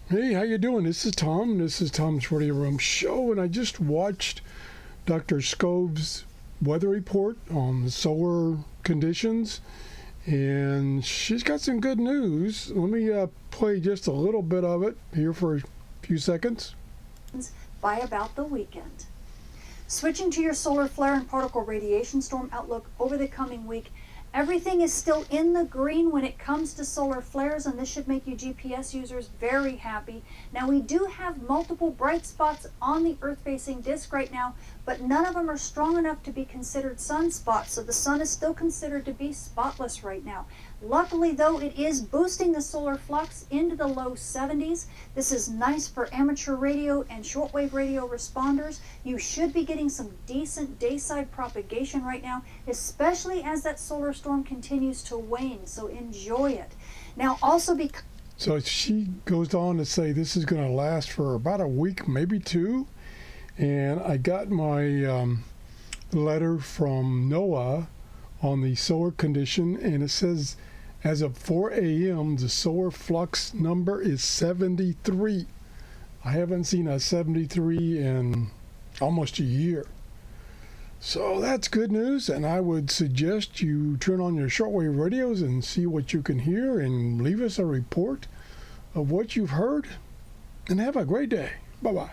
Hey, how you doing? This is Tom. This is Tom's Radio Room Show, and I just watched Dr. Skov's weather report on the solar conditions, and she's got some good news. Let me play just a little bit of it here for a few seconds. By about the weekend. Switching to your solar flare and particle radiation storm outlook over the coming week, everything is still in the green when it comes to solar flares, and this should make you GPS users very happy. Now, we do have multiple bright spots on the Earth-facing disk right now, but none of them are strong enough to be considered sunspots, so the sun is still considered to be spotless right now. Luckily, though, it is boosting the solar flux into the low 70s. This is nice for amateur radio and shortwave radio responders. You should be getting some decent dayside propagation right now, especially as that solar storm continues to wane, so enjoy it. Now, also because... So she goes on to say this is going to last for about a week, maybe two. And I got my letter from NOAA on the solar condition, and it says as of 4 a.m. the solar flux number is 73. I haven't seen a 73 in almost a year. So that's good news, and I would suggest you turn on your shortwave radios and see what you can hear and leave us a report of what you've heard, and have a great day. Bye-bye.